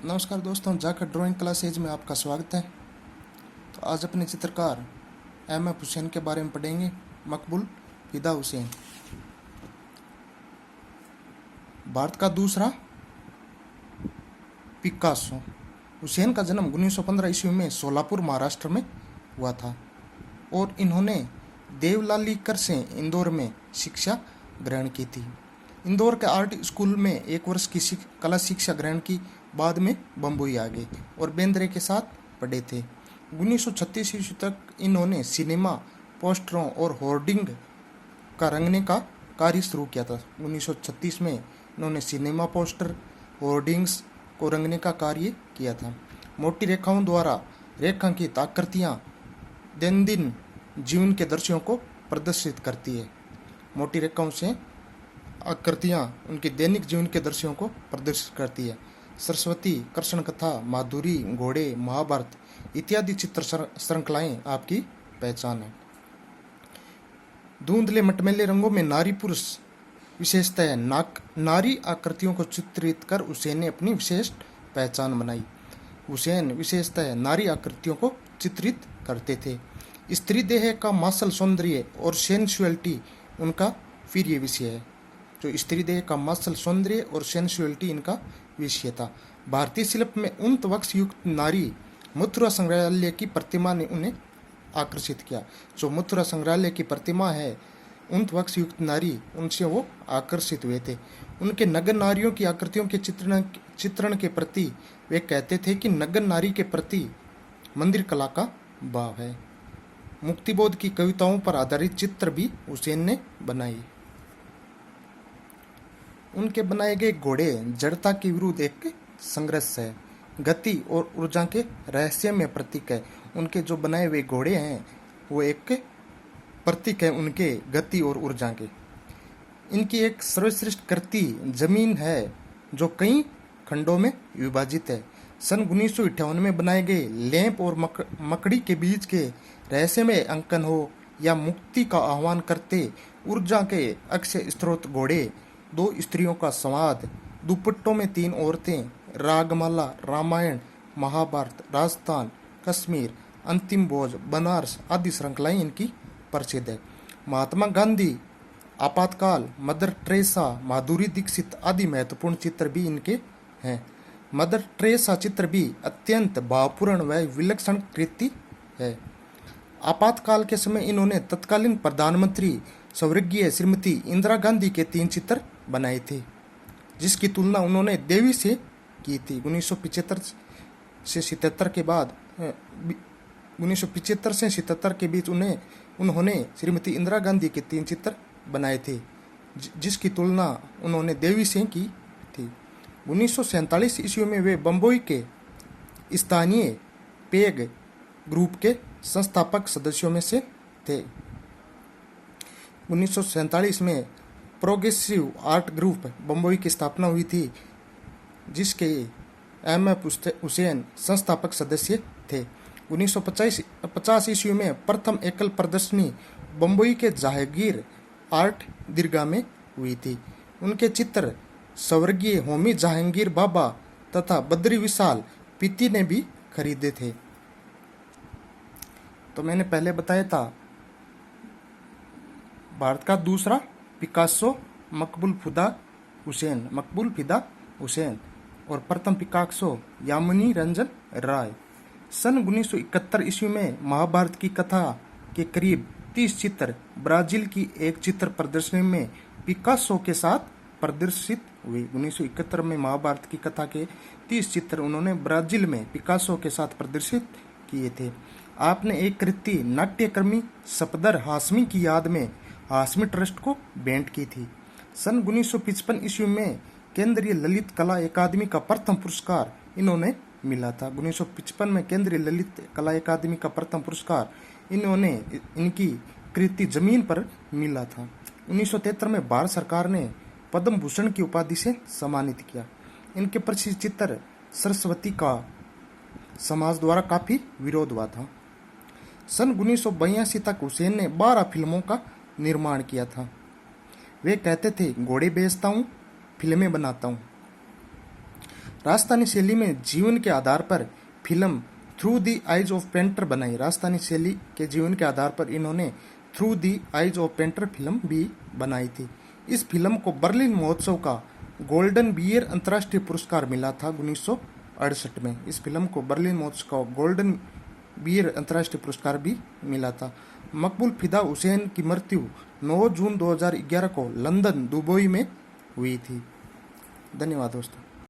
नमस्कार दोस्तों, जाकर ड्राइंग क्लासेज में आपका स्वागत है। तो आज अपने चित्रकार एम.एफ. हुसैन के बारे में पढ़ेंगे। मकबूल फिदा हुसैन भारत का दूसरा पिकासो। हुसैन का जन्म 1915 ईस्वी में सोलापुर महाराष्ट्र में हुआ था और इन्होंने देवलालीकर से इंदौर में शिक्षा ग्रहण की थी। इंदौर के आर्ट स्कूल में एक वर्ष की कला शिक्षा ग्रहण की, बाद में बम्बई आ गए और बेंद्रे के साथ पढ़े थे। 1936 ईस्वी तक इन्होंने सिनेमा, पोस्टरों और होर्डिंग का रंगने का कार्य शुरू किया था। 1936 में इन्होंने सिनेमा पोस्टर, होर्डिंग्स को रंगने का कार्य किया था। मोटी रेखाओं द्वारा रेखांकित आकृतियाँ दैनंदिन जीवन के दृश्यों को प्रदर्शित करती है। मोटी रेखाओं से आकृतियाँ उनके दैनिक जीवन के दृश्यों को प्रदर्शित करती है। सरस्वती, कृष्ण कथा, माधुरी, घोड़े, महाभारत इत्यादि चित्र श्रृंखलाएं आपकी पहचान है। धुंधले मटमैले रंगों में नारी पुरुष विशेषता है। नारी आकृतियों को चित्रित कर हुसैन ने अपनी विशेष पहचान बनाई। हुसैन विशेषता है नारी आकृतियों को चित्रित करते थे। स्त्री देह का मार्शल सौंदर्य और सेंसुअलिटी उनका प्रिय विषय है। जो स्त्री देह का मार्शल सौंदर्य और सेंसुअलिटी इनका विषय था। भारतीय शिल्प में उन्नत वक्ष युक्त नारी मथुरा संग्रहालय की प्रतिमा ने उन्हें आकर्षित किया। जो मथुरा संग्रहालय की प्रतिमा है, उन्नत वक्ष युक्त नारी, उनसे वो आकर्षित हुए थे। उनके नगर नारियों की आकृतियों के चित्रण के प्रति वे कहते थे कि नगर नारी के प्रति मंदिर कला का भाव है। मुक्तिबोध की कविताओं पर आधारित चित्र भी हुसैन ने बनाए। उनके बनाए गए घोड़े जड़ता के विरुद्ध एक संघर्ष है, गति और ऊर्जा के रहस्यमय प्रतीक है। उनके जो बनाए हुए घोड़े हैं वो एक प्रतीक है उनके गति और ऊर्जा के। इनकी एक सर्वश्रेष्ठ कृति जमीन है जो कई खंडों में विभाजित है। सन 1958 में बनाए गए लैंप और मकड़ी के बीच के रहस्यमय अंकन हो या मुक्ति का आह्वान करते ऊर्जा के अक्षय स्रोत घोड़े, दो स्त्रियों का संवाद, दुपट्टों में तीन औरतें, रागमाला, रामायण, महाभारत, राजस्थान, कश्मीर, अंतिम भोज, बनारस आदि श्रृंखलाएं इनकी प्रसिद्ध है। महात्मा गांधी, आपातकाल, मदर टेरेसा, माधुरी दीक्षित आदि महत्वपूर्ण चित्र भी इनके हैं। मदर टेरेसा चित्र भी अत्यंत भावपूर्ण व विलक्षण कृति है। आपातकाल के समय इन्होंने तत्कालीन प्रधानमंत्री स्वर्गीय श्रीमती इंदिरा गांधी के 3 चित्र बनाए थे, जिसकी तुलना उन्होंने देवी से की थी। 1975 से 77 के बाद 1975 से 77 के बीच उन्होंने श्रीमती इंदिरा गांधी के 3 चित्र बनाए थे, जिसकी तुलना उन्होंने देवी से की थी। 1947 ईस्वी में वे बम्बई के स्थानीय पेग ग्रुप के संस्थापक सदस्यों में से थे। 1947 में प्रोग्रेसिव आर्ट ग्रुप बम्बई की स्थापना हुई थी, जिसके एम.एफ. हुसैन संस्थापक सदस्य थे। 1950 ईस्वी में प्रथम एकल प्रदर्शनी बम्बई के जहांगीर आर्ट दीर्घा में हुई थी। उनके चित्र स्वर्गीय होमी जहांगीर बाबा तथा बद्री विशाल पीती ने भी खरीदे थे। तो मैंने पहले बताया था भारत का दूसरा पिकासो मकबूल फिदा हुसैन और प्रथम पिकासो यामिनी रंजन राय। सन 1971 ईस्वी में महाभारत की कथा के करीब 30 चित्र ब्राजील की एक चित्र प्रदर्शनी में पिकासो के साथ प्रदर्शित हुए। 1971 में महाभारत की कथा के 30 चित्र उन्होंने ब्राजील में पिकासो के साथ प्रदर्शित किए थे। आपने एक कृति नाट्यकर्मी सफदर हाशमी की याद में हाशमी ट्रस्ट को भेंट की थी। सन 1955 ईस्वी में केंद्रीय ललित कला अकादमी का प्रथम पुरस्कार इन्होंने मिला था। 1955 में केंद्रीय ललित कला अकादमी का प्रथम पुरस्कार इनकी कृति जमीन पर मिला था। 1973 में भारत सरकार ने पद्म भूषण की उपाधि से सम्मानित किया। इनके प्रसिद्ध चित्र सरस्वती का समाज द्वारा काफी विरोध हुआ था। सन 1982 तक हुसैन ने 12 फिल्मों का निर्माण किया था। वे कहते थे, घोड़े बेचता हूँ, फिल्में बनाता हूँ। राजस्थानी शैली में जीवन के आधार पर film through the eyes of painter बनाई। राजस्थानी शैली के जीवन के आधार पर इन्होंने through the eyes of painter film भी बनाई थी। इस फिल्म को बर्लिन महोत्सव का गोल्डन बियर अंतर्राष्ट्रीय पुरस्कार मिला था 1968 में। इस फिल्म को बर्लिन महोत्सव का गोल्डन बियर अंतर्राष्ट्रीय पुरस्कार भी मिला था। मकबूल फिदा हुसैन की मृत्यु 9 जून 2011 को लंदन दुबई में हुई थी। धन्यवाद दोस्तों।